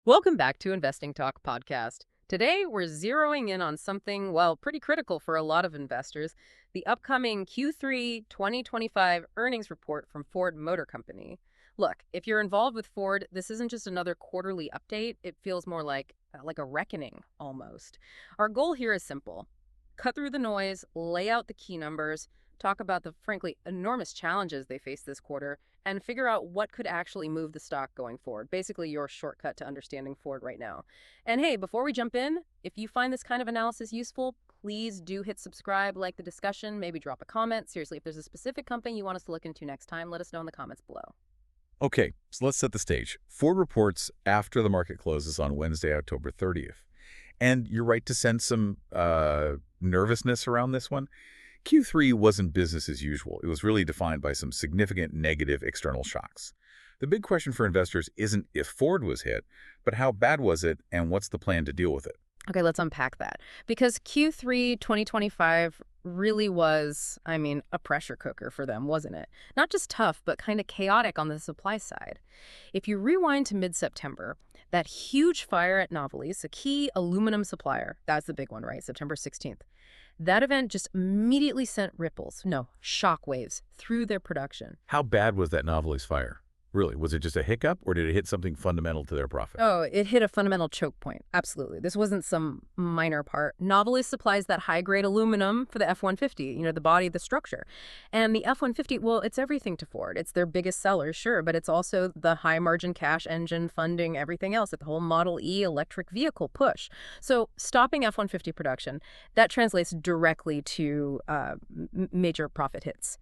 Welcome back to Investing Talk podcast. Today, we're zeroing in on something, well, pretty critical for a lot of investors, the upcoming Q3 2025 earnings report from Ford Motor Company. Look, if you're involved with Ford, this isn't just another quarterly update. It feels more like a reckoning, almost. Our goal here is simple. Cut through the noise, lay out the key numbers, talk about the, frankly, enormous challenges they face this quarter, and figure out what could actually move the stock going forward. Basically, your shortcut to understanding Ford right now. And hey, before we jump in, if you find this kind of analysis useful, please do hit subscribe, like the discussion, maybe drop a comment. Seriously, if there's a specific company you want us to look into next time, let us know in the comments below. Okay, so let's set the stage. Ford reports after the market closes on Wednesday, October 30th. And you're right to sense some nervousness around this one. Q3 wasn't business as usual. It was really defined by some significant negative external shocks. The big question for investors isn't if Ford was hit, but how bad was it and what's the plan to deal with it? Okay, let's unpack that. Because Q3 2025 really was, a pressure cooker for them, wasn't it? Not just tough, but kind of chaotic on the supply side. If you rewind to mid-September, that huge fire at Novelis, a key aluminum supplier, that's the big one, right? September 16th. That event just immediately sent shockwaves through their production. How bad was that Novelis fire? Really, was it just a hiccup or did it hit something fundamental to their profit? Oh, it hit a fundamental choke point. Absolutely. This wasn't some minor part. Novelis supplies that high-grade aluminum for the F-150, the body, the structure. And the F-150, well, it's everything to Ford. It's their biggest seller, sure, but it's also the high-margin cash engine funding everything else at the whole Model E electric vehicle push. So stopping F-150 production, that translates directly to major profit hits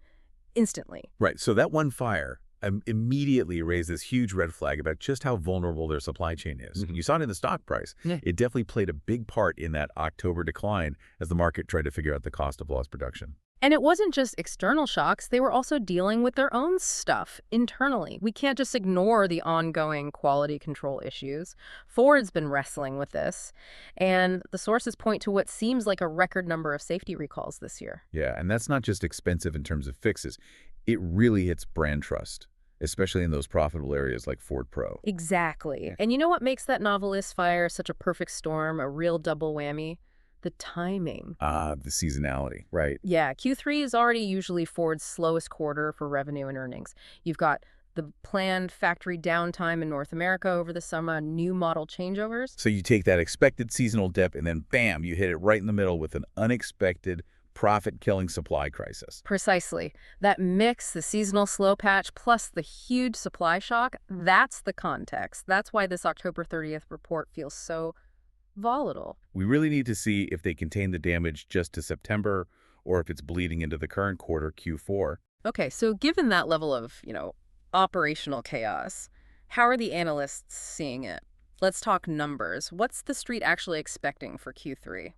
instantly. Right, so that one fire immediately raised this huge red flag about just how vulnerable their supply chain is. You saw it in the stock price. Yeah. It definitely played a big part in that October decline as the market tried to figure out the cost of lost production. And it wasn't just external shocks. They were also dealing with their own stuff internally. We can't just ignore the ongoing quality control issues. Ford's been wrestling with this, and the sources point to what seems like a record number of safety recalls this year. Yeah, and that's not just expensive in terms of fixes. It really hits brand trust, especially in those profitable areas like Ford Pro. Exactly. And you know what makes that Novelis fire such a perfect storm, a real double whammy? The timing. The seasonality, right? Yeah, Q3 is already usually Ford's slowest quarter for revenue and earnings. You've got the planned factory downtime in North America over the summer, new model changeovers. So you take that expected seasonal dip and then bam, you hit it right in the middle with an unexpected profit-killing supply crisis. Precisely. That mix, the seasonal slow patch, plus the huge supply shock, that's the context. That's why this October 30th report feels so volatile. We really need to see if they contain the damage just to September or if it's bleeding into the current quarter, Q4. Okay, so given that level of, operational chaos, how are the analysts seeing it? Let's talk numbers. What's the street actually expecting for Q3?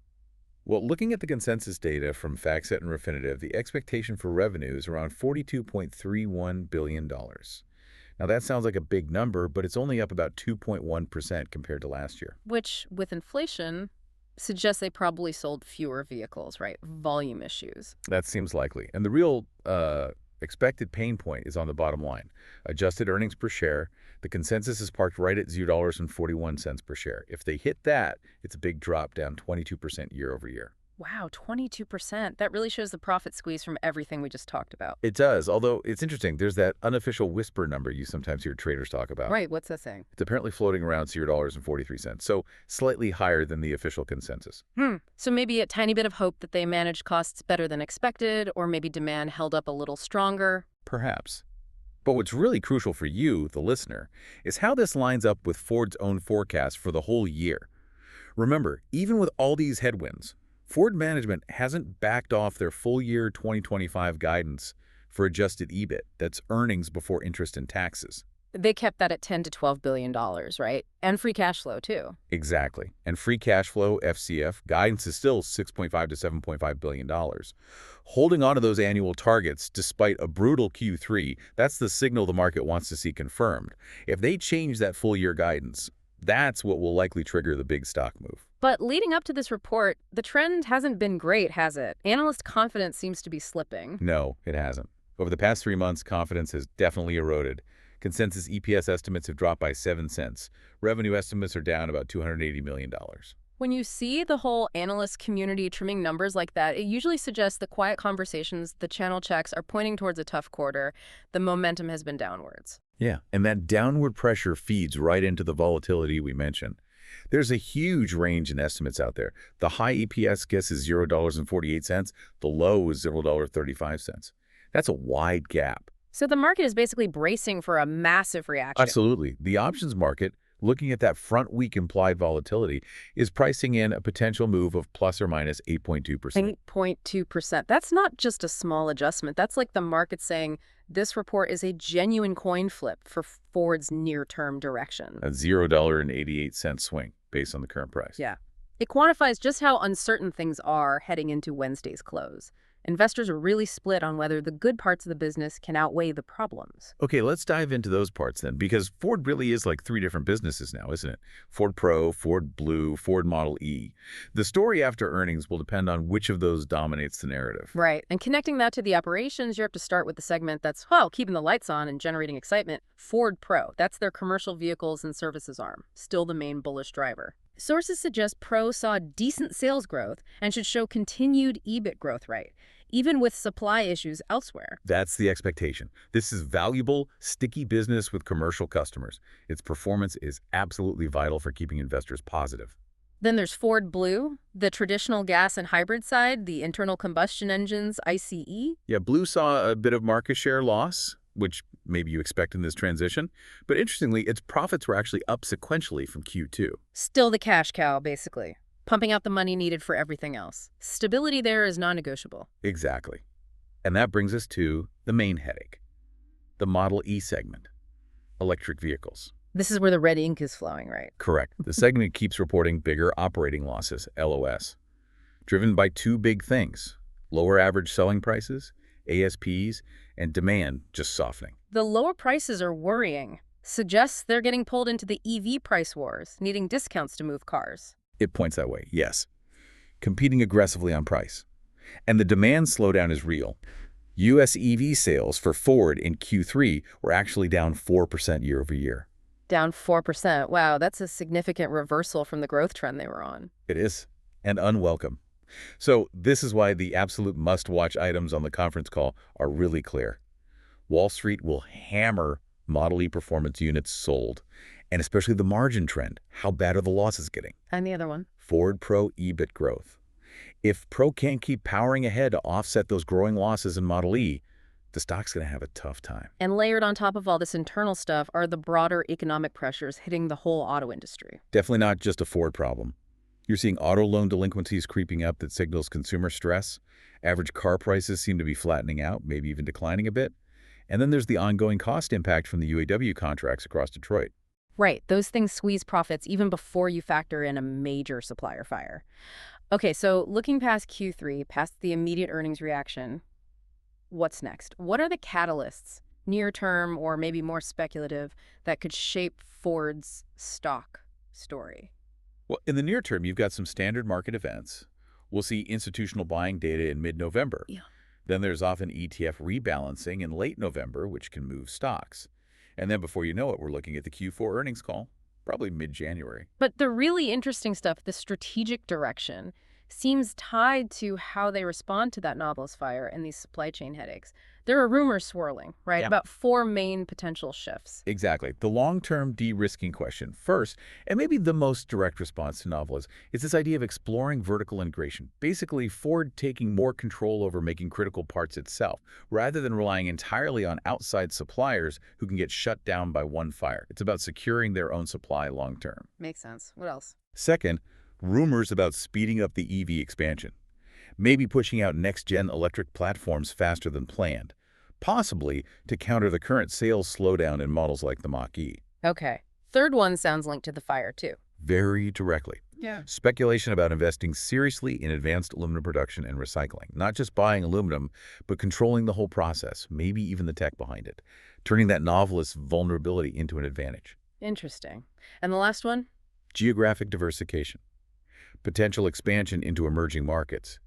Well, looking at the consensus data from FactSet and Refinitiv, the expectation for revenue is around $42.31 billion. Now, that sounds like a big number, but it's only up about 2.1% compared to last year. Which, with inflation, suggests they probably sold fewer vehicles, right? Volume issues. That seems likely. And the real expected pain point is on the bottom line. Adjusted earnings per share, the consensus is parked right at $0.41 per share. If they hit that, it's a big drop, down 22% year over year. Wow, 22%. That really shows the profit squeeze from everything we just talked about. It does, although it's interesting. There's that unofficial whisper number you sometimes hear traders talk about. Right, what's that saying? It's apparently floating around $0.43, so slightly higher than the official consensus. So maybe a tiny bit of hope that they managed costs better than expected, or maybe demand held up a little stronger. Perhaps. But what's really crucial for you, the listener, is how this lines up with Ford's own forecast for the whole year. Remember, even with all these headwinds, Ford management hasn't backed off their full-year 2025 guidance for adjusted EBIT, that's earnings before interest and taxes. They kept that at $10 to $12 billion, right? And free cash flow, too. Exactly. And free cash flow, FCF, guidance is still $6.5 to $7.5 billion. Holding on to those annual targets despite a brutal Q3, that's the signal the market wants to see confirmed. If they change that full-year guidance, that's what will likely trigger the big stock move. But leading up to this report, the trend hasn't been great, has it? Analyst confidence seems to be slipping. No, it hasn't. Over the past 3 months, confidence has definitely eroded. Consensus EPS estimates have dropped by 7 cents. Revenue estimates are down about $280 million. When you see the whole analyst community trimming numbers like that, it usually suggests the quiet conversations, the channel checks are pointing towards a tough quarter. The momentum has been downwards. Yeah, and that downward pressure feeds right into the volatility we mentioned. There's a huge range in estimates out there. The high EPS guess is $0.48. The low is $0.35. That's a wide gap. So the market is basically bracing for a massive reaction. Absolutely. The options market, looking at that front week implied volatility, is pricing in a potential move of plus or minus 8.2%. 8.2%. That's not just a small adjustment. That's like the market saying this report is a genuine coin flip for Ford's near-term direction. A $0.88 swing based on the current price. Yeah. It quantifies just how uncertain things are heading into Wednesday's close. Investors are really split on whether the good parts of the business can outweigh the problems. Okay, let's dive into those parts then, because Ford really is like 3 different businesses now, isn't it? Ford Pro, Ford Blue, Ford Model E. The story after earnings will depend on which of those dominates the narrative. Right. And connecting that to the operations, you have to start with the segment that's, well, keeping the lights on and generating excitement. Ford Pro. That's their commercial vehicles and services arm. Still the main bullish driver. Sources suggest Pro saw decent sales growth and should show continued EBIT growth rate, even with supply issues elsewhere. That's the expectation. This is valuable, sticky business with commercial customers. Its performance is absolutely vital for keeping investors positive. Then there's Ford Blue, the traditional gas and hybrid side, the internal combustion engines, ICE. Yeah, Blue saw a bit of market share loss, which maybe you expect in this transition. But interestingly, its profits were actually up sequentially from Q2. Still the cash cow, basically, pumping out the money needed for everything else. Stability there is non-negotiable. Exactly. And that brings us to the main headache, the Model E segment, electric vehicles. This is where the red ink is flowing, right? Correct. The segment keeps reporting bigger operating losses, LOS, driven by 2 big things: lower average selling prices, ASPs, and demand just softening. The lower prices are worrying. Suggests they're getting pulled into the EV price wars, needing discounts to move cars. It points that way, yes. Competing aggressively on price. And the demand slowdown is real. U.S. EV sales for Ford in Q3 were actually down 4% year over year. Down 4%. Wow, that's a significant reversal from the growth trend they were on. It is, and unwelcome. So this is why the absolute must-watch items on the conference call are really clear. Wall Street will hammer Model E performance units sold, and especially the margin trend. How bad are the losses getting? And the other one? Ford Pro EBIT growth. If Pro can't keep powering ahead to offset those growing losses in Model E, the stock's going to have a tough time. And layered on top of all this internal stuff are the broader economic pressures hitting the whole auto industry. Definitely not just a Ford problem. You're seeing auto loan delinquencies creeping up that signals consumer stress. Average car prices seem to be flattening out, maybe even declining a bit. And then there's the ongoing cost impact from the UAW contracts across Detroit. Right. Those things squeeze profits even before you factor in a major supplier fire. Okay, so looking past Q3, past the immediate earnings reaction, what's next? What are the catalysts, near term or maybe more speculative, that could shape Ford's stock story? Well, in the near term, you've got some standard market events. We'll see institutional buying data in mid-November. Yeah. Then there's often ETF rebalancing in late November, which can move stocks. And then before you know it, we're looking at the Q4 earnings call, probably mid-January. But the really interesting stuff, the strategic direction, seems tied to how they respond to that novelist fire and these supply chain headaches. There are rumors swirling, right, about 4 main potential shifts. Exactly. The long-term de-risking question first, and maybe the most direct response to Novel is this idea of exploring vertical integration. Basically, Ford taking more control over making critical parts itself, rather than relying entirely on outside suppliers who can get shut down by one fire. It's about securing their own supply long-term. Makes sense. What else? Second, rumors about speeding up the EV expansion. Maybe pushing out next-gen electric platforms faster than planned, possibly to counter the current sales slowdown in models like the Mach-E. Okay. Third one sounds linked to the fire, too. Very directly. Yeah. Speculation about investing seriously in advanced aluminum production and recycling. Not just buying aluminum, but controlling the whole process, maybe even the tech behind it, turning that novelist vulnerability into an advantage. Interesting. And the last one? Geographic diversification. Potential expansion into emerging markets.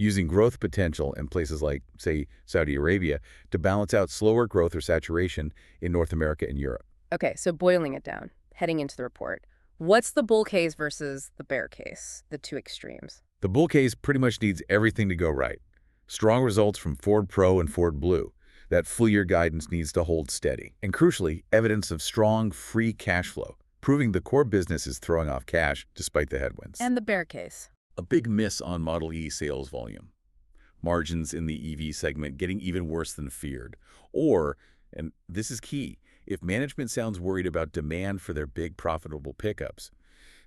using growth potential in places like, say, Saudi Arabia to balance out slower growth or saturation in North America and Europe. Okay, so boiling it down, heading into the report. What's the bull case versus the bear case, the two extremes? The bull case pretty much needs everything to go right. Strong results from Ford Pro and Ford Blue. That full-year guidance needs to hold steady. And crucially, evidence of strong free cash flow, proving the core business is throwing off cash despite the headwinds. And the bear case? A big miss on Model E sales volume. Margins in the EV segment getting even worse than feared. Or, and this is key, if management sounds worried about demand for their big profitable pickups.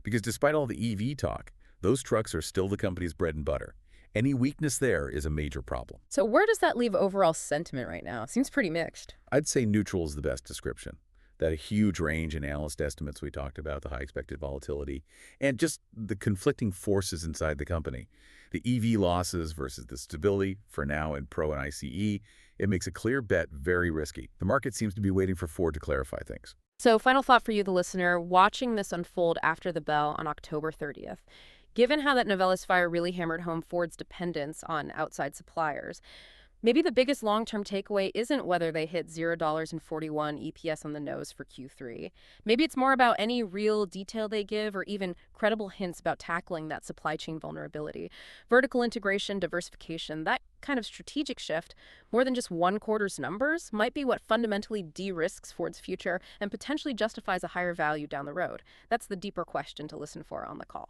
Because despite all the EV talk, those trucks are still the company's bread and butter. Any weakness there is a major problem. So where does that leave overall sentiment right now? Seems pretty mixed. I'd say neutral is the best description. That huge range in analyst estimates we talked about, the high expected volatility, and just the conflicting forces inside the company. The EV losses versus the stability for now in Pro and ICE, it makes a clear bet very risky. The market seems to be waiting for Ford to clarify things. So final thought for you, the listener, watching this unfold after the bell on October 30th. Given how that Novelis fire really hammered home Ford's dependence on outside suppliers, maybe the biggest long-term takeaway isn't whether they hit $0.41 EPS on the nose for Q3. Maybe it's more about any real detail they give or even credible hints about tackling that supply chain vulnerability. Vertical integration, diversification, that kind of strategic shift, more than just one quarter's numbers, might be what fundamentally de-risks Ford's future and potentially justifies a higher value down the road. That's the deeper question to listen for on the call.